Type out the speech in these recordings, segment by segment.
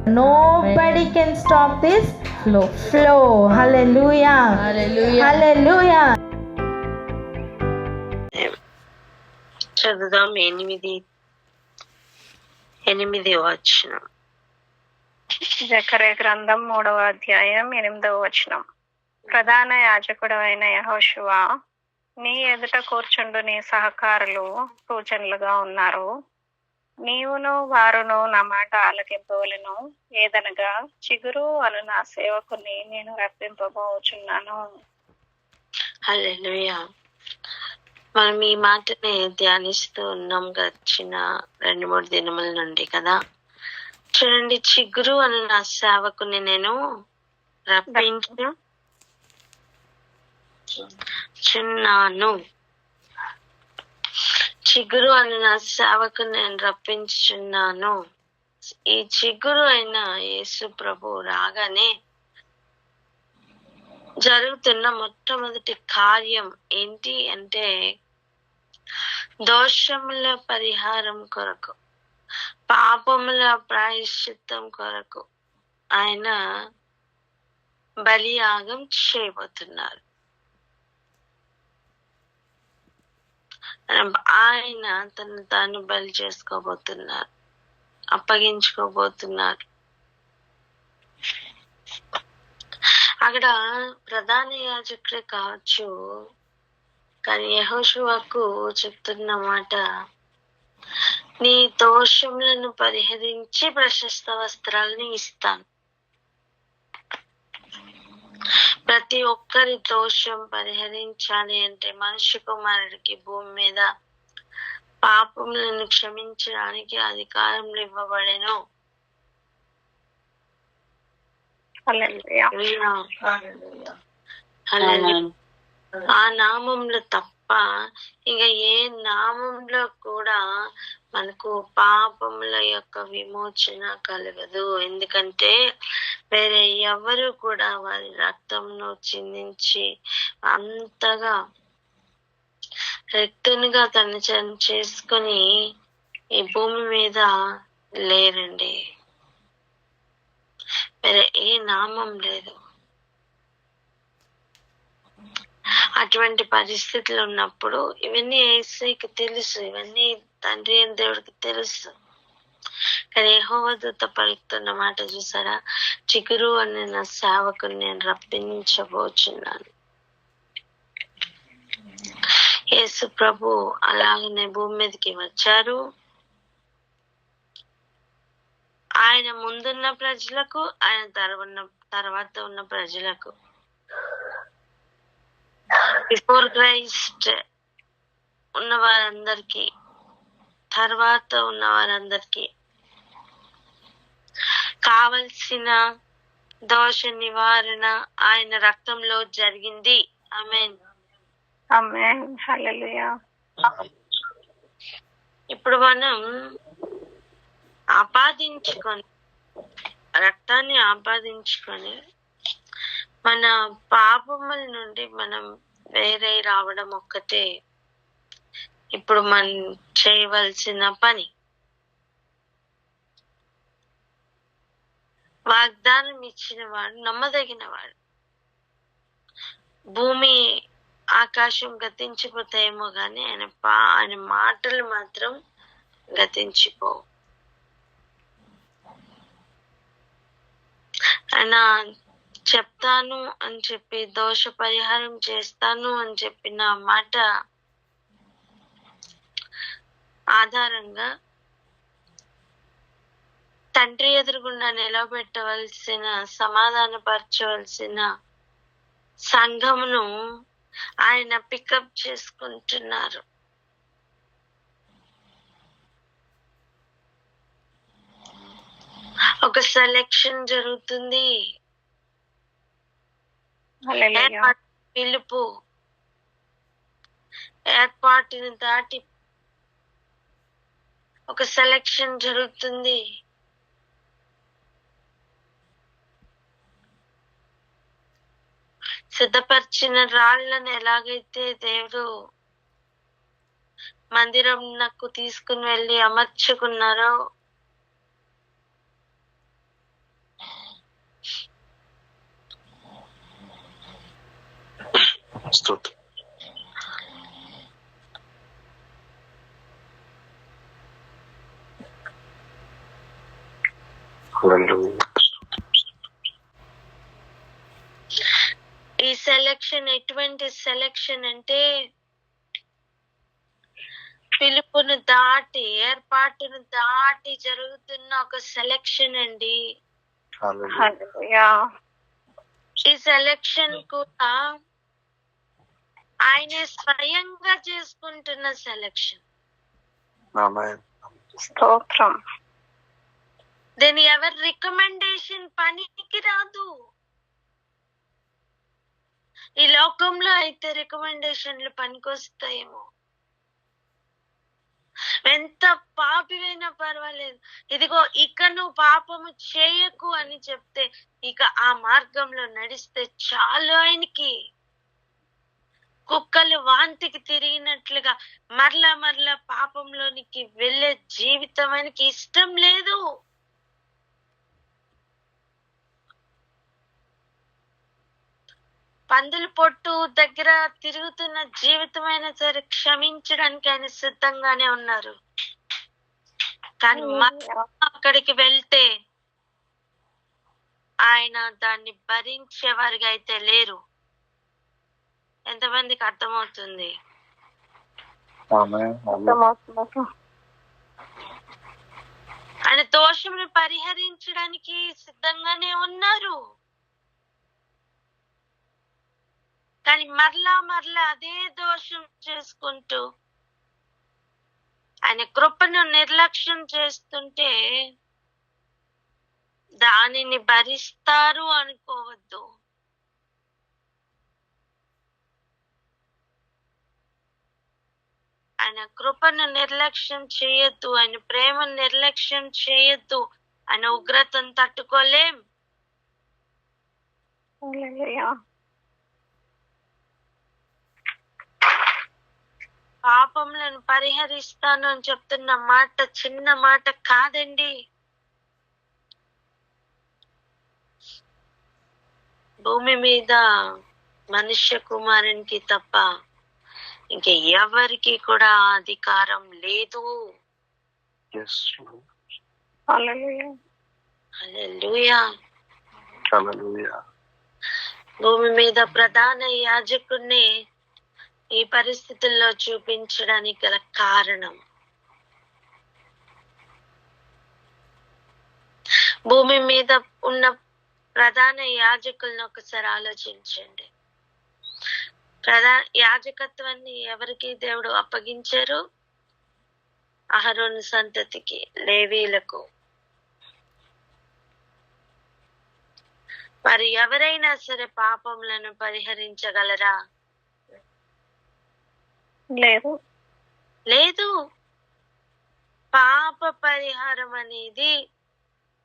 Nobody can stop this flow. Hallelujah. Hallelujah. చదువుదాం. 8 వచనం. జకర్యా గ్రంథం 3వ అధ్యాయం 8వ వచనం. ప్రధాన యాజకుడు అయిన యెహోషువ, నీ ఎదుట కూర్చుండు నీ సహకారులు సూచనలుగా ఉన్నారు. నీవును వారును నా మాట ఆలకింపవలెను. ఏదనగా చిగురు అను నా సేవకుని నేను రప్పింపబోచున్నాను. హల్లెలూయా. మనం ఈ మాటని ధ్యానిస్తూ ఉన్నాం గడిచిన 2-3 దినముల నుండి కదా. చూడండి, చిగురు అను నా సేవకుని నేను రప్పించుచున్నాను. చిగురు అని నా సేవకుని నేను రప్పించుచున్నాను. ఈ చిగురు అయిన యేసు ప్రభు రాగానే జరుగుతున్న మొట్టమొదటి కార్యం ఏంటి అంటే, దోషముల పరిహారం కొరకు, పాపముల ప్రాయశ్చిత్తం కొరకు ఆయన బలియాగం చేయబోతున్నారు. ఆయన తను తాను బలి చేసుకోబోతున్నారు, అప్పగించుకోబోతున్నారు. అక్కడ ప్రధాన యాజకుడే కావచ్చు, కానీ యెహోషువకు చెప్తున్న మాట, నీ దోషములను పరిహరించి ప్రశస్త వస్త్రాలని ఇస్తాను. ప్రతి ఒక్కరి దోషం పరిహరించాలి అంటే మనిషి కుమారుడికి భూమి మీద పాపములను క్షమించడానికి అధికారం ఇవ్వబడెను. ఆ నామంలో తప్ప ఇంకా ఏ నామంలో కూడా మనకు పాపముల యొక్క విమోచన కలగదు. ఎందుకంటే వేరే ఎవరు కూడా వారి రక్తంను చిందించి అంతగా రక్తునిగా తను చేసుకుని ఈ భూమి మీద లేరండి. వేరే ఏ నామం లేదు. అటువంటి పరిస్థితులు ఉన్నప్పుడు ఇవన్నీ యేసుకి తెలుసు, ఇవన్నీ తండ్రి అయిన దేవుడికి తెలుసు. కానీ యెహోవా దూత పలుకుతున్న మాట చూసారా, చిగురు అనే నా సేవకుని నేను రప్పించబోచున్నాను. యేసు ప్రభు అలాగనే భూమి మీదకి వచ్చారు. ఆయన ముందున్న ప్రజలకు, ఆయన తర్వాత ఉన్న ప్రజలకు, బిఫోర్ క్రైస్ట్ ఉన్న వారందరికీ, తర్వాత ఉన్న వారందరికీ కావలసిన దోష నివారణ ఆయన రక్తంలో జరిగింది. ఆమేన్. ఆమేన్. హల్లెలూయా. ఇప్పుడు మనం రక్తాన్ని ఆపాదించుకొని మన పాపముల నుండి మనం వేరే రావడం ఒక్కటే ఇప్పుడు మనం చేయవలసిన పని. వాగ్దానం ఇచ్చిన వాడు నమ్మదగిన వాడు. భూమి ఆకాశం గతించిపోతాయేమో కానీ ఆయన మాటలు మాత్రం గతించిపోవు. ఆయన చెప్తాను అని చెప్పి, దోష పరిహారం చేస్తాను అని చెప్పిన మాట ఆధారంగా తండ్రి ఎదురుగుండా నిలబెట్టవలసిన, సమాధానపరచవలసిన సంఘమును ఆయన పికప్ చేసుకుంటున్నారు. ఒక సెలెక్షన్ జరుగుతుంది. పిలుపు ఏర్పాటుని దాటి ఒక సెలెక్షన్ జరుగుతుంది. సిద్ధపరిచిన రాళ్లను ఎలాగైతే దేవుడు మందిరం నాకు తీసుకుని వెళ్ళి అమర్చుకున్నారో, స్తోత్రం. ఈ సెలక్షన్ ఎటువంటి సెలక్షన్ అంటే పిలుపును దాటి ఏర్పాటును దాటి జరుగుతున్న ఒక సెలక్షన్ అండి. హల్లెలూయా. ఈ సెలక్షన్ కూడా ఆయనే స్వయంగా చేసుకుంటున్న సెలక్షన్. ఆమేన్. స్తోత్రం. దీని ఎవరి రికమెండేషన్ పనికి రాదు. ఈ లోకంలో అయితే రికమెండేషన్లు పనికొస్తాయేమో, ఎంత పాపివైనా పర్వాలేదు, ఇదిగో ఇక నువ్వు పాపము చేయకు అని చెప్తే ఇక ఆ మార్గంలో నడిస్తే చాలు. ఆయనకి కుక్కలు వాంతికి తిరిగినట్లుగా మరలా మరలా పాపంలోనికి వెళ్ళే జీవితం ఆయనకి ఇష్టం లేదు. పందుల పొట్టు దగ్గర తిరుగుతున్న జీవితమైనా సరే క్షమించడానికి ఆయన సిద్ధంగానే ఉన్నారు. కానీ అక్కడికి వెళ్తే ఆయన దాన్ని భరించేవారిగా అయితే లేరు. ఎంతమందికి అర్థమవుతుంది? ఆయన దోషమును పరిహరించడానికి సిద్ధంగానే ఉన్నారు. కానీ మరలా మరలా అదే దోషం చేసుకుంటూ ఆయన కృపను నిర్లక్ష్యం చేస్తుంటే దానిని భరిస్తారు అనుకోవద్దు. ఆయన కృపను నిర్లక్ష్యం చేయొద్దు, ఆయన ప్రేమను నిర్లక్ష్యం చేయొద్దు. ఆయన ఉగ్రతను తట్టుకోలేం. పాపములను పరిహరిస్తాను అని చెప్తున్న మాట చిన్న మాట కాదండి. భూమి మీద మనుష్య కుమారునికి తప్ప ఇంక ఎవరికి కూడా అధికారం లేదు. హల్లెలూయా. భూమి మీద ప్రధాన యాజకుడిని ఈ పరిస్థితుల్లో చూపించడానికి గల కారణం, భూమి మీద ఉన్న ప్రధాన యాజకులను ఒకసారి ఆలోచించండి. యాజకత్వాన్ని ఎవరికి దేవుడు అప్పగించారు? అహరోను సంతతికి, లేవీలకు. మరి ఎవరైనా సరే పాపములను పరిహరించగలరా? లేదు. పాప పరిహారం అనేది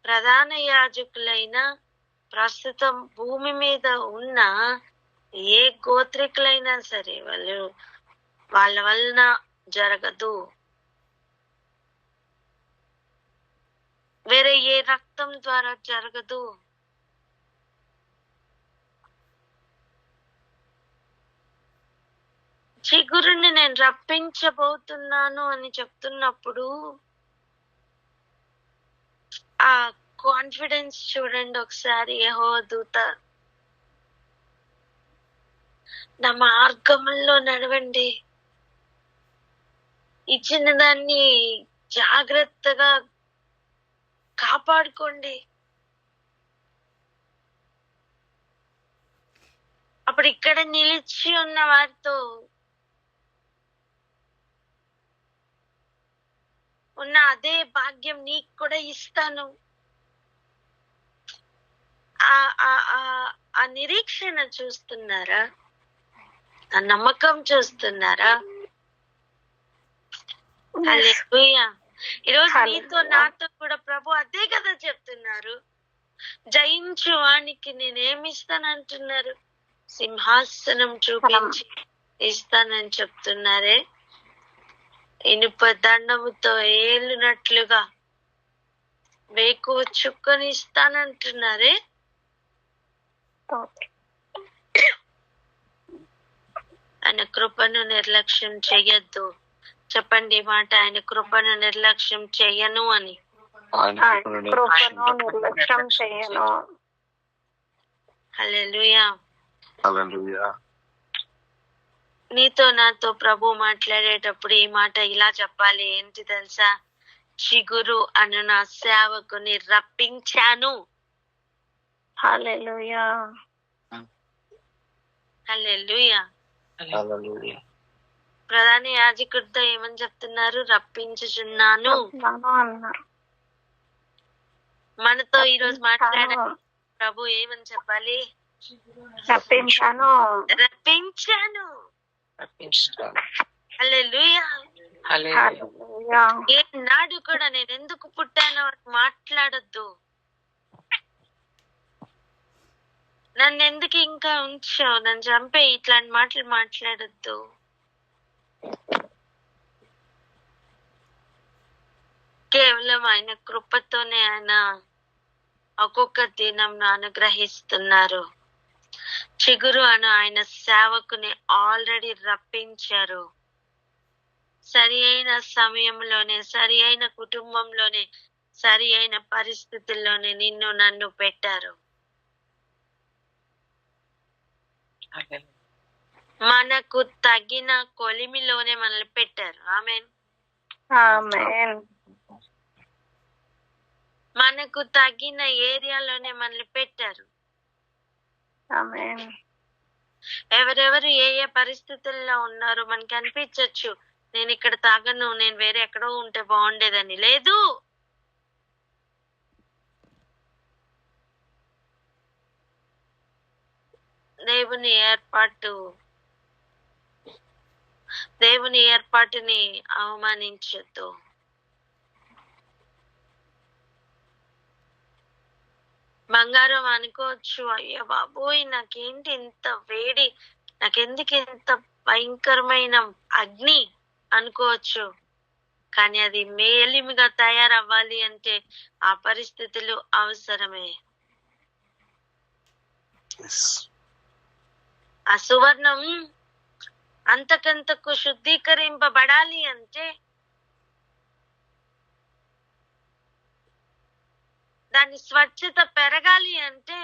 ప్రధాన యాజకులైన ప్రస్తుతం భూమి మీద ఉన్న ఏ గోత్రికులైనా సరే వాళ్ళ వలన జరగదు. వేరే ఏ రక్తం ద్వారా జరగదు. చిగురుని నేను రప్పించబోతున్నాను అని చెప్తున్నప్పుడు ఆ కాన్ఫిడెన్స్ చూడండి ఒకసారి. యెహోవా దూత, నా మార్గంలో నడవండి, ఇచ్చిన దాన్ని జాగ్రత్తగా కాపాడుకోండి. అప్పుడు ఇక్కడ నిలిచి ఉన్న వారితో ఉన్న అదే భాగ్యం నీకు కూడా ఇస్తాను. ఆ నిరీక్షణ చూస్తున్నారా? ఆ నమ్మకం చూస్తున్నారా? హల్లెలూయా. ఈరోజు నీతో నాతో కూడా ప్రభు అదే కదా చెప్తున్నారు. జయించు వానికి నేనేమిస్తానంటున్నారు? సింహాసనం చూపించి ఇస్తానని చెప్తున్నారే. ఇనుప దండముతో ఏలునట్లుగా వేకువ చుక్కని ఇస్తానంటున్నారే. ఆయన కృపను నిర్లక్ష్యం చెయ్యొద్దు. చెప్పండి ఈ మాట, ఆయన కృపను నిర్లక్ష్యం చెయ్యను అని. ఆయన కృపను నిర్లక్ష్యం చెయ్యను. హల్లెలూయా. హల్లెలూయా. నీతో నాతో ప్రభు మాట్లాడేటప్పుడు ఈ మాట ఇలా చెప్పాలి. ఏంటి తెలుసా? చిగురు అను నా సేవకుని రప్పించాను. హల్లెలూయా. హల్లెలూయా. హల్లెలూయా. ప్రధాన యాజకుడితో ఏమని చెప్తున్నారు? రప్పించుచున్నాను అన్నారు. మనతో ఈ రోజు మాట్లాడే ప్రభు ఏమని చెప్పాలి? రప్పించాను. రప్పించాను. హల్లెలూయా. హల్లెలూయా. ఏనాడు కూడా నేను ఎందుకు పుట్టానో అని మాట్లాడొద్దు. నన్ను ఎందుకు ఇంకా ఉంచావు, నన్ను చంపే, ఇట్లాంటి మాటలు మాట్లాడొద్దు. కేవలం ఆయన కృపతోనే ఆయన ఒక్కొక్క దినం అనుగ్రహిస్తున్నారు. చిగురు అను ఆయన సేవకుని ఆల్రెడీ రప్పించారు. సరి అయిన సమయంలోనే, సరి అయిన కుటుంబంలోనే, సరి అయిన పరిస్థితుల్లోనే నిన్ను నన్ను పెట్టారు. మనకు తగిన కొలిమిలోనే మనల్ని పెట్టారు. ఆమేన్. ఆమేన్. మనకు తగిన ఏరియాలోనే మనల్ని పెట్టారు. ఆమేన్. ఎవరెవరు ఏ ఏ పరిస్థితుల్లో ఉన్నారో మనకి అనిపించచ్చు, నేను ఇక్కడ తాగను, నేను వేరే ఎక్కడో ఉంటే బాగుండేదని. లేదు, దేవుని ఏర్పాటుని అవమానించొద్దు. బంగారం అనుకోవచ్చు, అయ్యో బాబోయ్ నాకేంటి ఇంత వేడి, నాకెందుకు ఇంత భయంకరమైన అగ్ని అనుకోవచ్చు. కానీ అది మేలిమిగా తయారవ్వాలి అంటే ఆ పరిస్థితులు అవసరమే. ఆ సువర్ణం అంతకంతకు శుద్ధీకరింపబడాలి అంటే, దాని స్వచ్ఛత పెరగాలి అంటే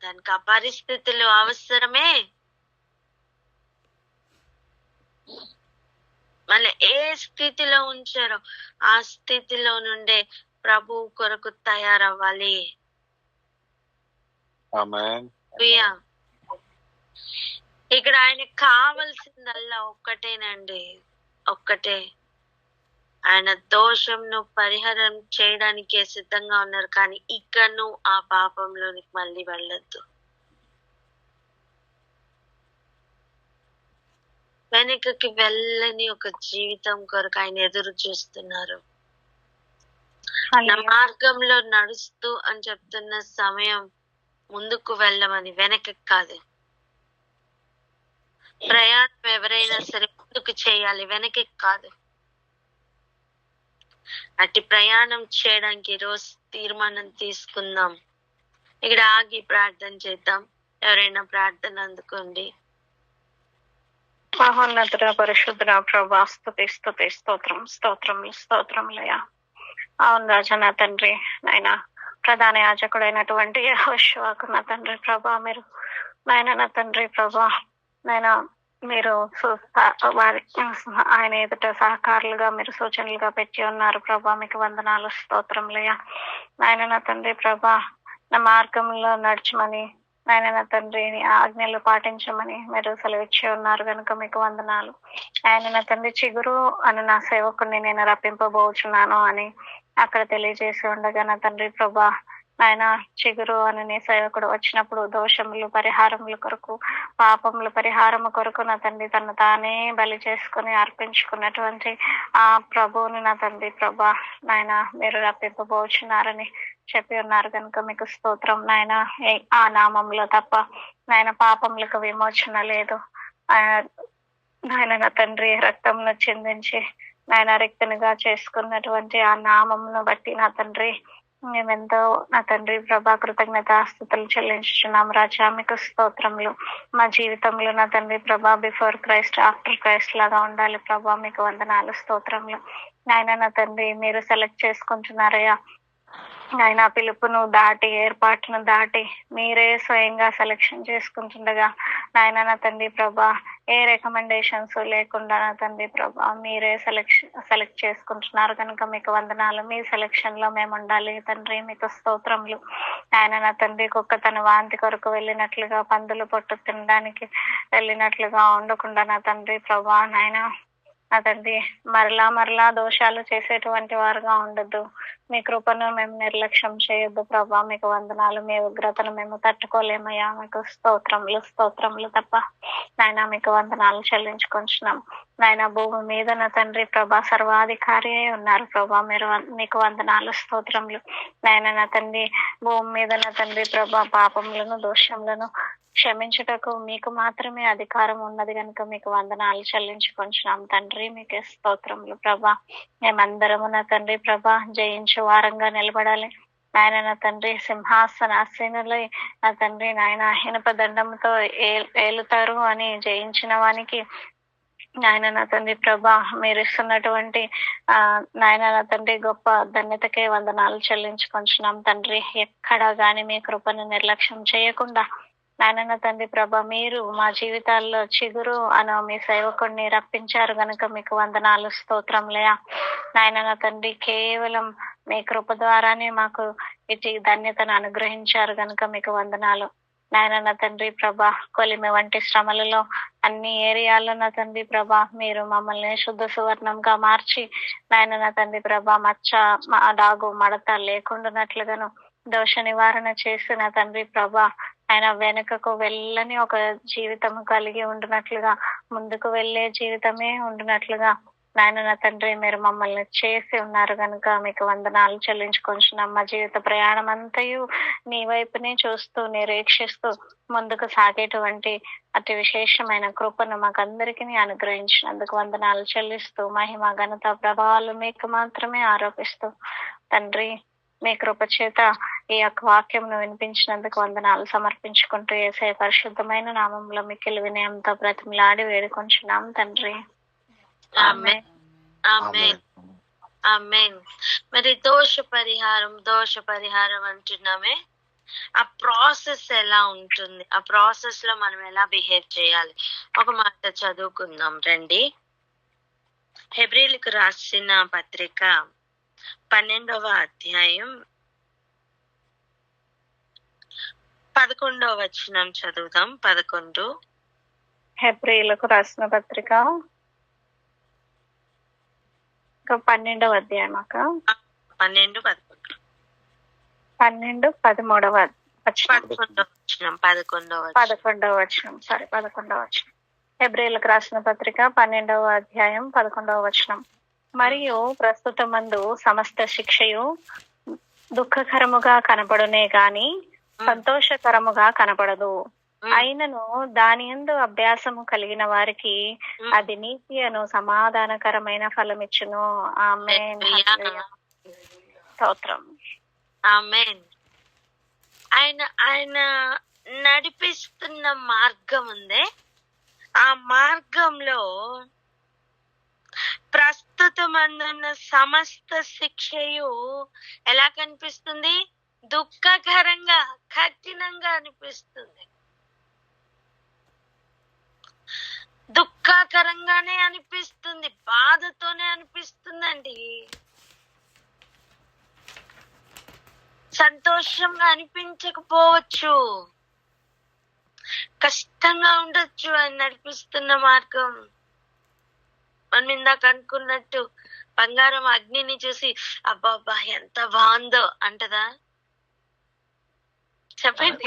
దానికి ఆ పరిస్థితులు అవసరమే. మళ్ళీ ఏ స్థితిలో ఉంచారో ఆ స్థితిలో నుండే ప్రభు కొరకు తయారవ్వాలి. ఆమేన్. ఇక్కడ ఆయనకు కావలసిందల్లా ఒక్కటేనండి, ఒక్కటే. ఆయన దోషంను పరిహారం చేయడానికే సిద్ధంగా ఉన్నారు. కానీ ఇక నువ్వు ఆ పాపంలోనికి మళ్ళీ వెళ్ళొద్దు. వెనుకకి వెళ్ళని ఒక జీవితం కొరకు ఆయన ఎదురు చూస్తున్నారు. నా మార్గంలో నడుస్తూ అని చెప్తున్న సమయం ముందుకు వెళ్ళమని, వెనకకి కాదు. ప్రయాణం ఎవరైనా సరే ముందుకు చేయాలి, వెనకకి కాదు. అట్టి ప్రయాణం చేయడానికి ఈరోజు తీర్మానం తీసుకుందాం. ఇక్కడ ఆగి ప్రార్థన చేద్దాం. ఎవరైనా ప్రార్థన అందుకోండి. మహోన్నతుడ పరిశుద్ధుడ ప్రభా, స్తుతి స్తుతి స్తోత్రం స్తోత్రం స్తోత్రములయ్యా. అవును రాజా, నా తండ్రి నాయన ప్రధాన యాజకుడైనటువంటి యెహోషువకు నా తండ్రి ప్రభా, మీరు నాయన నా తండ్రి ప్రభా నాయన మీరు వారి ఆయన ఎదుట సహకారులుగా మీరు సూచనలుగా పెట్టి ఉన్నారు ప్రభా. మీకు వందనాలు స్తోత్రములయ్యా. నాయన నా తండ్రి ప్రభా, నా మార్గంలో నడచమని, నాయన నా తండ్రి ఆజ్ఞలు పాటించమని మీరు సెలవిచ్చి ఉన్నారు కనుక మీకు వందనాలు. ఆయన నా తండ్రి చిగురు అని నా సేవకుని నేను రప్పింపబోచున్నాను అని అక్కడ తెలియజేసి ఉండగా నా తండ్రి ప్రభా, ఆయన చిగురు అని నీ సేవకుడు వచ్చినప్పుడు దోషములు పరిహారముల కొరకు, పాపముల పరిహారము కొరకు నా తండ్రి తను తానే బలి చేసుకుని అర్పించుకున్నటువంటి ఆ ప్రభువుని నా తండ్రి ప్రభా నాయన మీరు రప్పింపబోచున్నారని చెప్పి ఉన్నారు కనుక మీకు స్తోత్రం. నాయన ఆ నామంలో తప్ప నాయన పాపములకు విమోచన లేదు. నాయన నా తండ్రి రక్తంను చిందించి నాయన రిక్తునిగా చేసుకున్నటువంటి ఆ నామమును బట్టి నా తండ్రి మేమెంతో నా తండ్రి ప్రభా కృతజ్ఞతాస్తుతులు చెల్లించుచున్నాం రాజా. మీకు స్తోత్రములు. మా జీవితంలో నా తండ్రి ప్రభా బిఫోర్ క్రైస్ట్ ఆఫ్టర్ క్రైస్ట్ లాగా ఉండాలి ప్రభా. మీకు వందనాలు, స్తోత్రములు. నాయన నా తండ్రి మీరు సెలెక్ట్ చేసుకుంటున్నారయ్యా. ఆయన పిలుపును దాటి, ఏర్పాటును దాటి మీరే స్వయంగా సెలెక్షన్ చేసుకుంటుండగా నాయన నా తండ్రి ప్రభా ఏ రికమెండేషన్స్ లేకుండా నా తండ్రి ప్రభా మీరే సెలెక్ట్ చేసుకుంటున్నారు కనుక మీకు వందనాలు. మీ సెలెక్షన్ లో మేము ఉండాలి తండ్రి. మీకు స్తోత్రములు. ఆయన నా తండ్రి కుక్క తన వాంతి కొరకు వెళ్ళినట్లుగా, పందులు పొట్టు తినడానికి వెళ్ళినట్లుగా ఉండకుండా నా తండ్రి ప్రభా నాయన నా తండ్రి మరలా దోషాలు చేసేటువంటి వారుగా ఉండొద్దు. మీ కృపను మేము నిర్లక్ష్యం చేయొద్దు ప్రభా. మీకు వందనాలు. మీ ఉగ్రతను మేము తట్టుకోలేమయ్యా. మీకు స్తోత్రములు తప్ప నాయన మీకు వందనాలు చెల్లించుకుంటున్నాం. నాయన భూమి మీద నా తండ్రి ప్రభా సర్వాధికారి అయి ఉన్నారు ప్రభా. మీకు వందనాలు, స్తోత్రములు. నాయన నా తండ్రి భూమి మీద నా తండ్రి ప్రభా పాపములను, దోషములను క్షమించుటకు మీకు మాత్రమే అధికారం ఉన్నది కనుక మీకు వందనాలు చెల్లించుకుంటున్నాం తండ్రి. మీకు స్తోత్రములు ప్రభా. మేమందరము నా తండ్రి ప్రభా జయించు వారంగా నిలబడాలి నాయన. నా తండ్రి సింహాసనాసీనులై నా తండ్రి నాయన ఇనుప దండంతో ఏలుతారు అని జయించిన వానికి నాయన నా తండ్రి ప్రభా మీరు ఇస్తున్నటువంటి నాయన నా తండ్రి గొప్ప ధన్యతకే వందనాలు చెల్లించుకుంటున్నాం తండ్రి. ఎక్కడా గాని మీ కృపను నిర్లక్ష్యం చేయకుండా నాయన నా తండ్రి ప్రభా మీరు మా జీవితాల్లో చిగురు అను మీ సేవకుడిని రప్పించారు గనుక మీకు వందనాలు, స్తోత్రంలయా. నాయన నా తండ్రి కేవలం మీ కృప ద్వారానే మాకు ఇటు ధన్యతను అనుగ్రహించారు గనుక మీకు వందనాలు. నాయన నా తండ్రి ప్రభా కొలిమి వంటి శ్రమలలో అన్ని ఏరియాల్లో నా తండ్రి ప్రభా మీరు మమ్మల్ని శుద్ధ సువర్ణంగా మార్చి నాయన నా తండ్రి ప్రభా మచ్చ డాగు మడత లేకుండానట్లుగాను దోష నివారణ చేసి నా తండ్రి ప్రభా ఆయన వెనుకకు వెళ్ళని ఒక జీవితం కలిగి ఉండినట్లుగా, ముందుకు వెళ్ళే జీవితమే ఉండినట్లుగా నాయన నా తండ్రి మీరు మమ్మల్ని చేసి ఉన్నారు కనుక మీకు వందనాలు చెల్లించుకుంటున్నాం. మా జీవిత ప్రయాణం అంతయు నీ వైపునే చూస్తూ నిరీక్షిస్తూ ముందుకు సాగేటువంటి అతి విశేషమైన కృపను మాకందరికీ అనుగ్రహించినందుకు వందనాలు చెల్లిస్తూ మహిమ ఘనత ప్రభావాలు మీకు మాత్రమే ఆరోపిస్తూ తండ్రి మీ కృప చేత ఈ యొక్క వాక్యంను వినిపించినందుకు వందనాలు సమర్పించుకుంటూ యేసయ్య పరిశుద్ధమైన నామంలో మిక్కిలి వినయంతో బ్రతిమలాడి వేడుకొంచున్నాం తండ్రి. ఆమేన్, ఆమేన్, ఆమేన్. మరి దోష పరిహారం అంటున్నామే, ఆ ప్రాసెస్ ఎలా ఉంటుంది, ఆ ప్రాసెస్ లో మనం ఎలా బిహేవ్ చేయాలి ఒక మాట చదువుకుందాం రండి. హెబ్రీయులకు రాసిన పత్రిక 12వ అధ్యాయం 11వ వచనం చదువుదాం. 11 హెబ్రీయులకు రాసిన పత్రిక 12వ అధ్యాయం 12, 11, 12, 13వ వచనం. 11వ వచనం. సారీ 11వ వచనం. హెబ్రీయులకు రాసిన పత్రిక 12వ అధ్యాయం 11వ వచనం. మరియు ప్రస్తుతమందు సమస్త శిక్షయు దుఃఖకరముగా కనపడునే గాని సంతోషకరముగా కనపడదు. అయినను దాని యందు అభ్యాసము కలిగిన వారికి అది నీతి అను సమాధానకరమైన ఫలమిచ్చును. ఆమేన్. స్తోత్రం. ఆమేన్. ఆయన నడిపిస్తున్న మార్గం ఉందే, ఆ మార్గంలో ప్రస్తుతం అందున్న సమస్త శిక్షయు ఎలా కనిపిస్తుంది? దుఃఖకరంగా, కఠినంగా అనిపిస్తుంది. దుఃఖకరంగానే అనిపిస్తుంది, బాధతోనే అనిపిస్తుందండి. సంతోషంగా అనిపించకపోవచ్చు, కష్టంగా ఉండొచ్చు అని నడిపిస్తున్న మార్గం. మనం ఇందాక అనుకున్నట్టు బంగారం అగ్నిని చూసి అబ్బాబ్బా ఎంత బాగుందో అంటదా? చెప్పండి.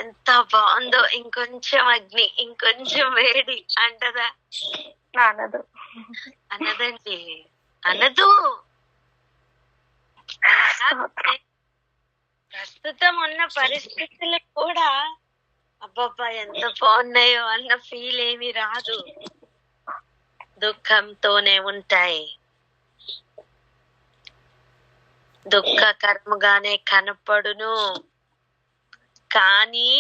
ఎంత బాగుందో, ఇంకొంచెం అగ్ని, ఇంకొంచెం వేడి అంటదా? అనదండి, అనదు. ప్రస్తుతం ఉన్న పరిస్థితులు కూడా అబ్బబ్బా ఎంత బాగున్నాయో అన్న ఫీల్ ఏమి రాదు, దుఃఖంతోనే ఉంటాయి. దుఃఖకరముగానే కనపడును, కానీ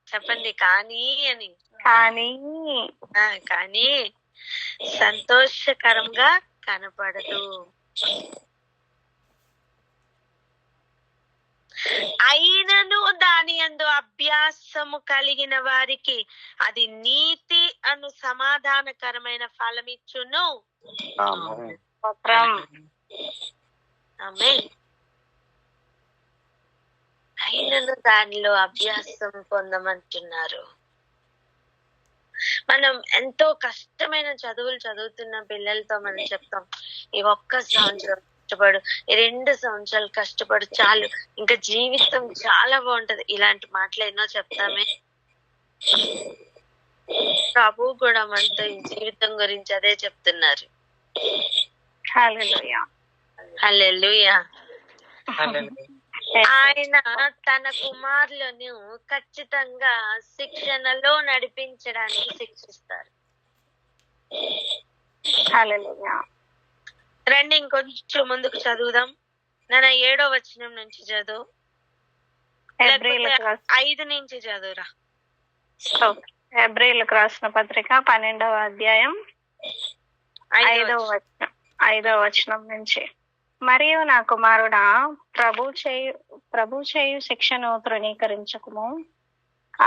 చెప్పండి కానీ అని, కానీ సంతోషకరంగా కనపడదు. అయినను దాని యందు అభ్యాసము కలిగిన వారికి అది నీతి అను సమాధానకరమైన ఫలమిచ్చును. ఆమేన్. అయినను దానిలో అభ్యాసం పొందమంటున్నారు. మనం ఎంతో కష్టమైన చదువులు చదువుతున్న పిల్లలతో మనం చెప్తాం, ఈ 1 సంవత్సరం కష్టపడు, ఈ 2 సంవత్సరాలు కష్టపడు, చాలు, ఇంకా జీవితం చాలా బాగుంటది. ఇలాంటి మాటలు ఎన్నో చెప్తామే. ప్రభు కూడా మనతో ఈ జీవితం గురించి అదే చెప్తున్నారు. హల్లెలూయా. హల్లెలూయా. ఆయన తన కుమారులను ఖచ్చితంగా శిక్షణలో నడిపించడానికి శిక్షిస్తారు. హల్లెలూయా. రండి ఇంకొంచెం ముందుకు చదువుదాం. నేను 7వ వచనం నుంచి చదువు, హెబ్రీయులకు 5 నుంచి చదువురా. హెబ్రీయులకు రాసిన పత్రిక 12వ అధ్యాయం 5వ వచనం నుంచి. మరియు నా కుమారుడా, ప్రభు చేయు శిక్షను తృణీకరించకుము,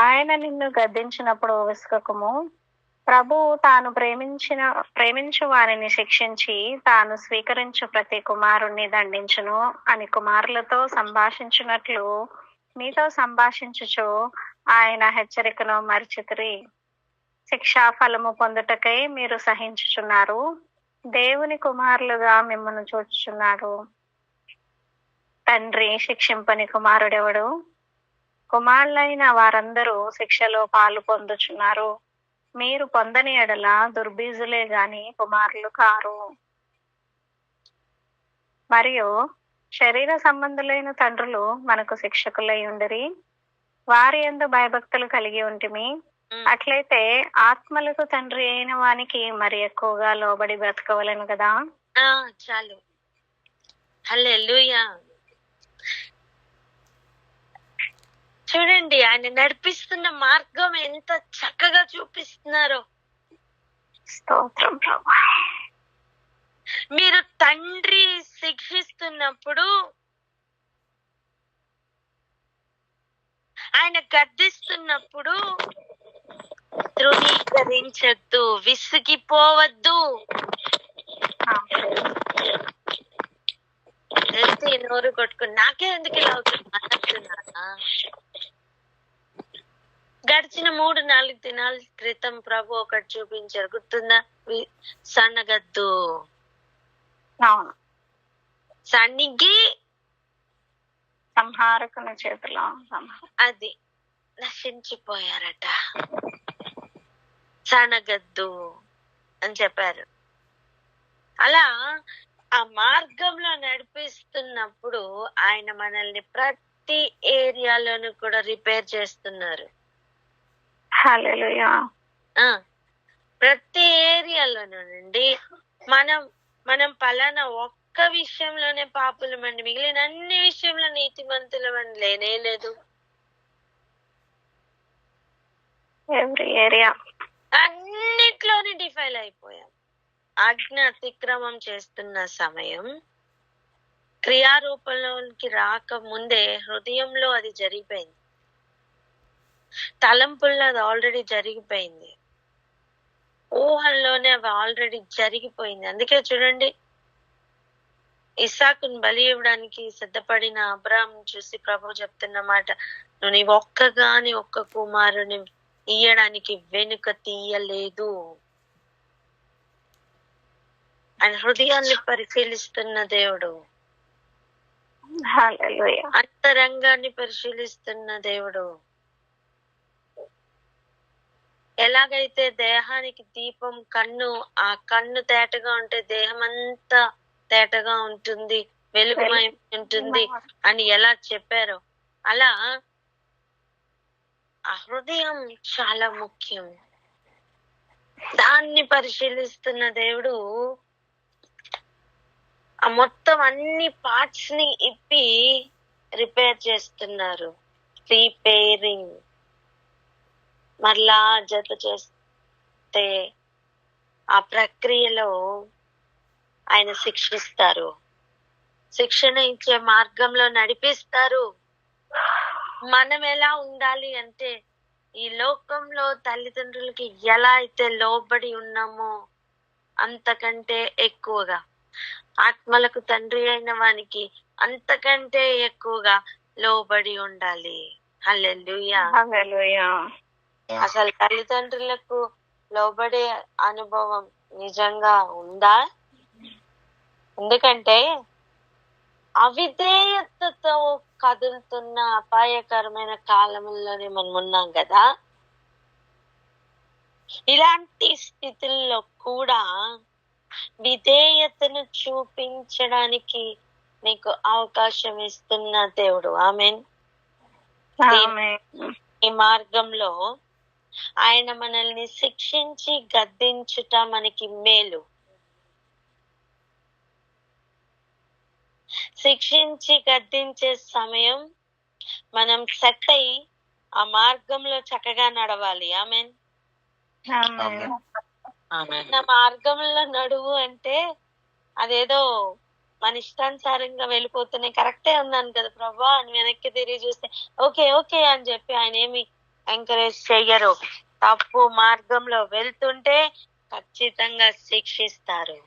ఆయన నిన్ను గద్దించినప్పుడు విసుకకుము. ప్రభువు తాను ప్రేమించు వారిని శిక్షించి తాను స్వీకరించు ప్రతి కుమారుణ్ణి దండించును అని కుమారులతో సంభాషించినట్లు మీతో సంభాషించుచు ఆయన హెచ్చరికను మరిచితిరి. శిక్షా ఫలము పొందుటకై మీరు సహించుచున్నారు. దేవుని కుమారులుగా మిమ్మల్ని చూచుచున్నాడు. తండ్రి శిక్షింపని కుమారుడెవడు? కుమారులైన వారందరూ శిక్షలో పాలు పొందుచున్నారు. మీరు పొందని ఎడల దుర్బీజులే గాని కుమారులు కారు. మరియు శరీర సంబంధులైన తండ్రులు మనకు శిక్షకులై ఉండిరి, వారి యందు భయభక్తులు కలిగి ఉంటిమి. అట్లయితే ఆత్మలకు తండ్రి అయిన వానికి మరి ఎక్కువగా లోబడి బ్రతకవలను కదా. చాలు. హల్లెలూయా. చూడండి, ఆయన నడిపిస్తున్న మార్గం ఎంత చక్కగా చూపిస్తున్నారో. స్తోత్రం ప్రభా. మీరు తండ్రి శిక్షిస్తున్నప్పుడు, ఆయన గద్దిస్తున్నప్పుడు ధృవీకరించద్దు, విసిగిపోవద్దు. తెలిసి నోరు కొట్టుకుని నాకే ఎందుకు ఇలా అవుతున్నా. గడిచిన 3-4 దినాల క్రితం ప్రభు ఒకటి చూపించారు, గుర్తుందా? సన్నగద్దు, సన్నిగి సంహారకుని చేతిలో అది నశించిపోయారట. సనగద్దు అని చెప్పారు. అలా ఆ మార్గంలో నడిపిస్తున్నప్పుడు ఆయన మనల్ని ప్రతి ఏరియాలోనూ కూడా రిపేర్ చేస్తున్నారు. హల్లెలూయా. ప్రతి ఏరియాలోనండి మనం పలానా ఒక్క విషయంలోనే పాపులమండి, మిగిలిన అన్ని విషయంలో నీతిమంతులమని లేనే లేదు. ఎవ్రీ ఏరియా అన్నిట్లోని డిఫైల్ అయిపోయాం. ఆజ్ఞ అతిక్రమం చేస్తున్న సమయం క్రియారూపంలోకి రాక ముందే హృదయంలో అది జరిగిపోయింది, తలంపుల్లో అది ఆల్రెడీ జరిగిపోయింది, ఊహల్లోనే అవి ఆల్రెడీ జరిగిపోయింది. అందుకే చూడండి, ఇస్సాకును బలి ఇవ్వడానికి సిద్ధపడిన అబ్రాహాం చూసి ప్రభు చెప్తున్న మాట, నువ్వు నీ ఒక్క కుమారుని ఇయ్యడానికి వెనుక తీయలేదు. ఆయన హృదయాన్ని పరిశీలిస్తున్న దేవుడు, అంతరంగాన్ని పరిశీలిస్తున్న దేవుడు. ఎలాగైతే దేహానికి దీపం కన్ను, ఆ కన్ను తేటగా ఉంటే దేహం అంతా తేటగా ఉంటుంది, వెలుగుమై ఉంటుంది అని ఎలా చెప్పారో, అలా ఆ హృదయం చాలా ముఖ్యం. దాన్ని పరిశీలిస్తున్న దేవుడు ఆ మొత్తం అన్ని పార్ట్స్ ని ఇప్పి రిపేర్ చేస్తున్నారు. రిపేరింగ్ మరలా జత చేస్తే ఆ ప్రక్రియలో ఆయన శిక్షిస్తారు, శిక్షణ ఇచ్చే మార్గంలో నడిపిస్తారు. మనం ఎలా ఉండాలి అంటే ఈ లోకంలో తల్లిదండ్రులకి ఎలా అయితే లోబడి ఉన్నామో అంతకంటే ఎక్కువగా, ఆత్మలకు తండ్రి అయిన వానికి అంతకంటే ఎక్కువగా లోబడి ఉండాలి. హల్లెలూయా. హల్లెలూయా. అసలు తల్లిదండ్రులకు లోబడే అనుభవం నిజంగా ఉందా? ఎందుకంటే అవిధేయతతో కదులుతున్న అపాయకరమైన కాలంలోనే మనం ఉన్నాం కదా. ఇలాంటి స్థితుల్లో కూడా విధేయతను చూపించడానికి నీకు అవకాశం ఇస్తున్న దేవుడు. ఆమేన్. ఆమేన్. ఈ మార్గంలో ఆయన మనల్ని శిక్షించి గద్దించుట మనకి మేలు. శిక్షించి గద్దించే సమయం మనం సెట్ అయి ఆ మార్గంలో చక్కగా నడవాలి. ఆమేన్. నా మార్గంలో నడువు అంటే అదేదో మన ఇష్టానుసారంగా వెళ్ళిపోతున్నాయి, కరెక్టే ఉన్నాను కదా ప్రభా అని వెనక్కి తిరిగి చూస్తే ఓకే ఓకే అని చెప్పి ఆయన ఏమి ఎంకరేజ్ చెయ్యరు. తప్పు మార్గంలో వెళ్తుంటే ఖచ్చితంగా శిక్షిస్తారు.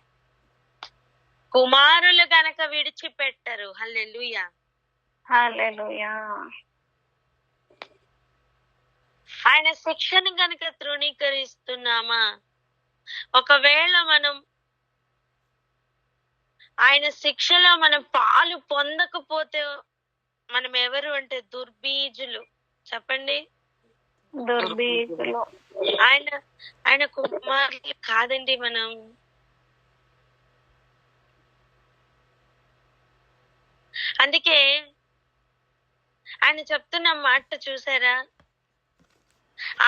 కుమారులు గనక విడిచిపెట్టరు. హల్లెలూయా. హల్లెలూయా. ఆయన శిక్షను గనక తృణీకరిస్తున్నామా, ఒకవేళ మనం ఆయన శిక్షలో మనం పాలు పొందకపోతే మనం ఎవరు అంటే దుర్బీజులు. చెప్పండి. దుర్బీజులు. ఆయన కుమారులు కాదండి మనం. అందుకే ఆయన చెప్తున్న మాట చూసారా,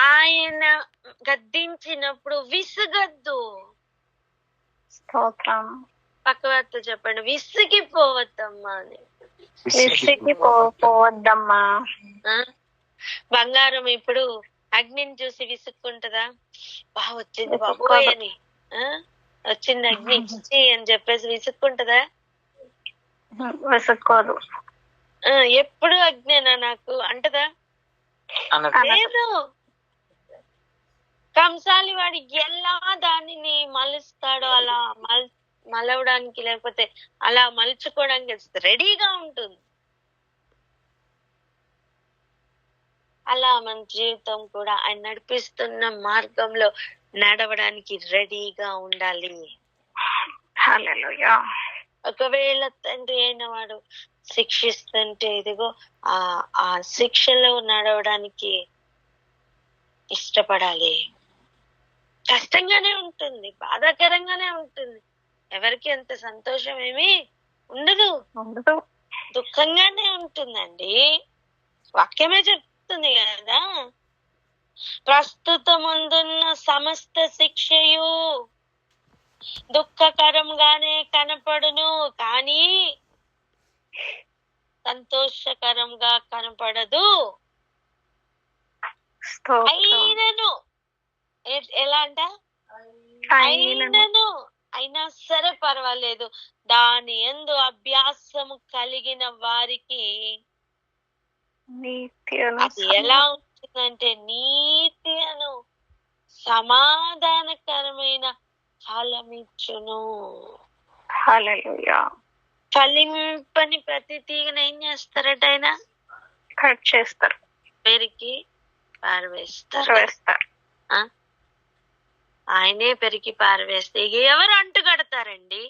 ఆయన గద్దించినప్పుడు విసుగద్దు. స్తోత్రం. పక్కవారితో చెప్పండి, విసిగిపోవద్దమ్మా అని. విసిగిపోవద్దమ్మా. బంగారం ఇప్పుడు అగ్నిని చూసి విసుక్కుంటదా? బాగా వచ్చింది బాబోయ్ అని, వచ్చింది అగ్ని అని చెప్పేసి విసుక్కుంటదా? విసుక్కోదు. ఎప్పుడు అగ్నేనా నాకు అంటదా? లేదు. కంసాలి వాడు ఎలా దానిని మలుస్తాడో అలా మలవడానికి, లేకపోతే అలా మలుచుకోవడానికి రెడీగా ఉంటుంది. అలా మన జీవితం కూడా ఆయన నడిపిస్తున్న మార్గంలో నడవడానికి రెడీగా ఉండాలి. హల్లెలూయా. ఒకవేళ తండ్రి అయిన వాడు శిక్షిస్తుంటే ఇదిగో ఆ శిక్షలో నడవడానికి ఇష్టపడాలి. కష్టంగానే ఉంటుంది, బాధాకరంగానే ఉంటుంది, ఎవరికి అంత సంతోషం ఏమీ ఉండదు, దుఃఖంగానే ఉంటుందండి. వాక్యమే చెప్తుంది కదా, ప్రస్తుతముందున్న సమస్త శిక్షయు దుఃఖకరంగానే కనపడును, కానీ సంతోషకరంగా కనపడదు. అయినను ఎలా అంట, అయినా సరే పర్వాలేదు, దాని యందు అభ్యాసము కలిగిన వారికి అది ఎలా ఉంటుందంటే నీతి అను సమాధానకరమైన ఫలమిచ్చును. హల్లెలూయా. ఫలింపని ప్రతి తీగను ఏం చేస్తారట ఆయన? కట్ చేస్తారు, పెరికి పారవేస్తారు. ఆయనే పెరికి పారవేస్తే ఎవరు అంటు కడతారండి?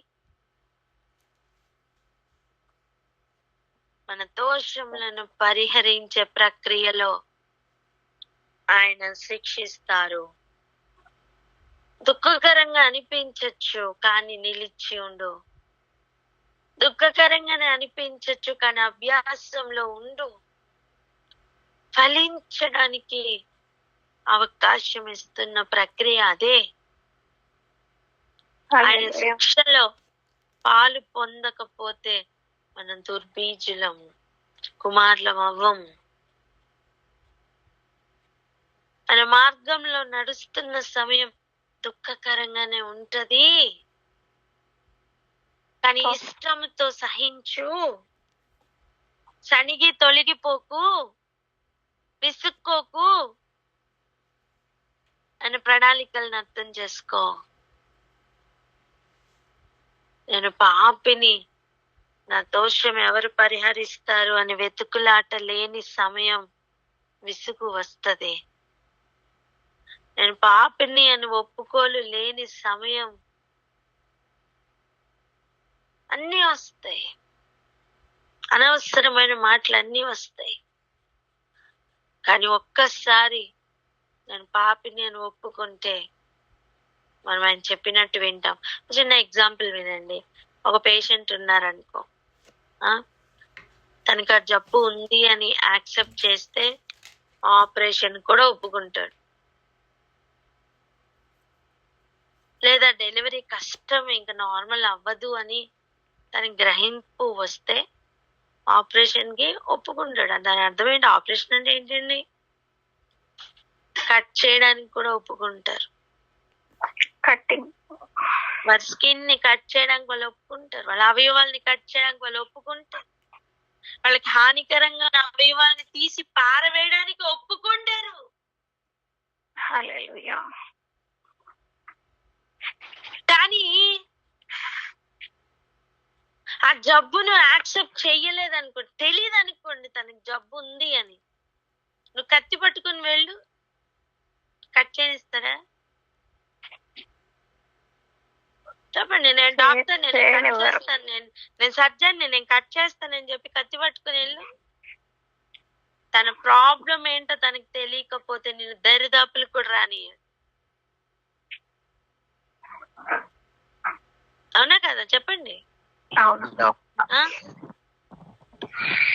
మన దోషములను పరిహరించే ప్రక్రియలో ఆయన శిక్షిస్తారు. దుఃఖకరంగా అనిపించచ్చు కానీ నిలిచి ఉండు, దుఃఖకరంగానే అనిపించచ్చు కానీ అభ్యాసంలో ఉండు. ఫలించడానికి అవకాశం ఇస్తున్న ప్రక్రియ అదే. ఆయన శిక్షలో పాలు పొందకపోతే మనం దుర్బీజులము, కుమారులం అవ్వము. మన మార్గంలో నడుస్తున్న సమయం దుఃఖకరంగానే ఉంటది, కానీ ఇష్టంతో సహించు, సణిగి తొలగిపోకు, విసుక్కోకు అని ప్రణాళికలను అర్థం చేసుకో. నేను పాపిని, నా దోషం ఎవరు పరిహరిస్తారు అని వెతుకులాట లేని సమయం విసుగు వస్తది. నేను పాపిని అని ఒప్పుకోలు లేని సమయం అన్నీ వస్తాయి, అనవసరమైన మాటలు అన్నీ వస్తాయి. కానీ ఒక్కసారి నేను పాపిని అని ఒప్పుకుంటే మనం ఆయన చెప్పినట్టు వింటాం. చిన్న ఎగ్జాంపుల్ వినండి. ఒక పేషెంట్ ఉన్నారనుకో, తనకి ఆ జబ్బు ఉంది అని యాక్సెప్ట్ చేస్తే ఆపరేషన్ కూడా ఒప్పుకుంటాడు. లేదా డెలివరీ కష్టం, ఇంకా నార్మల్ అవ్వదు అని తనకి గ్రహింపు వస్తే ఆపరేషన్ కి ఒప్పుకుంటాడు. దాని అర్థం ఏంటి? ఆపరేషన్ అంటే ఏంటండి? కట్ చేయడానికి కూడా ఒప్పుకుంటారు. కట్టింగ్, వారి స్కిన్ ని కట్ చేయడానికి వాళ్ళు ఒప్పుకుంటారు. వాళ్ళ అవయవాల్ని కట్ చేయడానికి వాళ్ళు ఒప్పుకుంటారు. వాళ్ళకి హానికరంగా ఉన్న అవయవాల్ని తీసి పారవేయడానికి ఒప్పుకుంటారు. హల్లెలూయా. కానీ ఆ జబ్బును యాక్సెప్ట్ చెయ్యలేదనుకోండి, తెలియదు అనుకోండి తనకి జబ్బు ఉంది అని, నువ్వు కత్తి పట్టుకుని వెళ్ళు, కట్ చేయిస్తారా? చెప్పండి. నేను డాక్టర్, నేను కట్ చేస్తాను, నేను సర్జన్, నేను కట్ చేస్తానని చెప్పి కత్తి పట్టుకుని వెళ్ళు. తన ప్రాబ్లం ఏంటో తనకి తెలియకపోతే నేను దరిదాపులు కూడా రాని. అవునా కదా? చెప్పండి.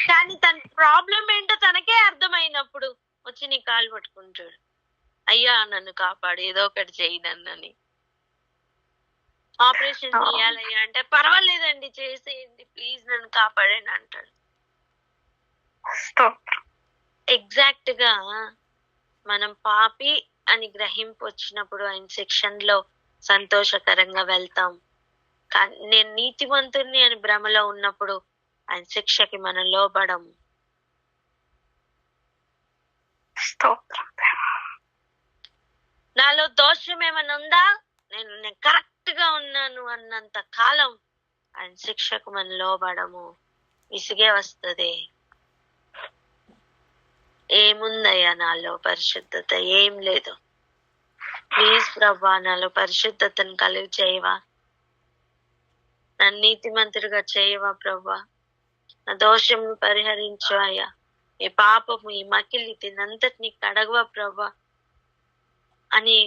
కానీ తన ప్రాబ్లం ఏంటో తనకే అర్థమైనప్పుడు వచ్చి నీ కాలు పట్టుకుంటాడు. అయ్యా నన్ను కాపాడు, ఏదో ఒకటి చెయ్యి నన్నని. ఆపరేషన్ చేయాలయ్యా అంటే పర్వాలేదండి చేసేయండి, ప్లీజ్ నన్ను కాపాడండి అంటాడు. ఎగ్జాక్ట్ గా మనం పాపి అని గ్రహింపు వచ్చినప్పుడు ఆయన శిక్షణలో సంతోషకరంగా వెళ్తాం. కానీ నేను నీతివంతుణ్ణి అని భ్రమలో ఉన్నప్పుడు ఆయన శిక్షకి మనం లోబడం. నాలో దోషం ఏమైనా ఉందా? నేను కరెక్ట్ గా ఉన్నాను అన్నంత కాలం ఆయన శిక్షకు మనం లోబడము. విసిగే వస్తుంది. ఏముందయ్యా నాలో పరిశుద్ధత? ఏం లేదు. ప్లీజ్ ప్రభా నాలో పరిశుద్ధతను కలిగి చేయవా, నన్ను నీతిమంతుడిగా చేయవా ప్రభా, నా దోషం పరిహరించు అయ్యా, ఈ పాపము ఈ మకిలి తినంతటిని కడగవా ప్రభా అని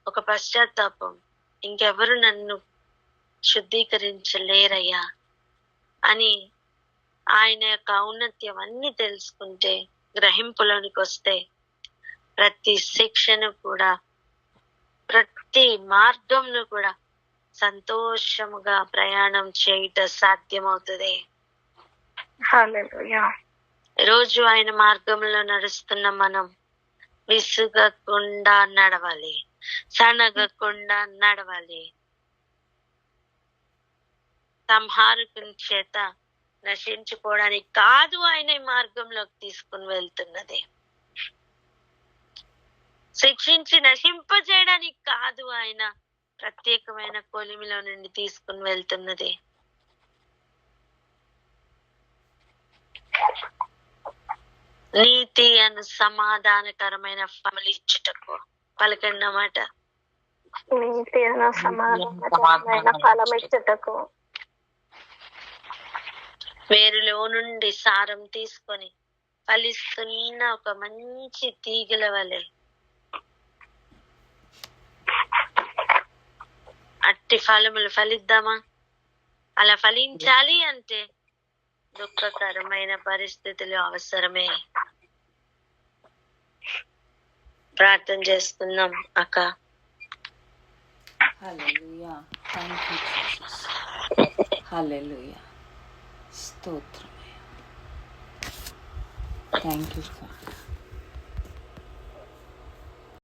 ఒక పశ్చాత్తాపం. ఇంకెవరు నన్ను శుద్ధీకరించలేరయ్యా అని ఆయన యొక్క ఔన్నత్యం అన్ని తెలుసుకుంటే, గ్రహింపులోనికి వస్తే ప్రతి శిక్షను కూడా, ప్రతి మార్గంను కూడా సంతోషముగా ప్రయాణం చేయట సాధ్యమవుతుంది. హల్లెలూయా. రోజు ఆయన మార్గంలో నడుస్తున్న మనం విసుగకుండా నడవాలి, సనగకుండా నడవాలి. సంహారకుని చేత నశించుకోవడానికి కాదు ఆయన ఈ మార్గంలోకి తీసుకుని వెళ్తున్నది. శిక్షించి నశింపజేయడానికి కాదు ఆయన ప్రత్యేకమైన కొలిమిలో నుండి తీసుకుని వెళ్తున్నది. నీతి అను సమాధానకరమైన ఫలమిచ్చుటకు. పలకండి అన్నమాట. నీతి అను సమాధానకరమైన ఫలమిచ్చుటకు. వేరులో నుండి సారం తీసుకొని ఫలిస్తున్న ఒక మంచి తీగల వలె అట్టి ఫలములు ఫలిద్దామా? అలా ఫలించాలి అంటే దుఃఖకరమైన పరిస్థితులు అవసరమే. ప్రార్థన చేస్తున్నాం అక్క. హల్లెలూయా. Thank you Jesus. హల్లెలూయా. స్తోత్రం. Thank you.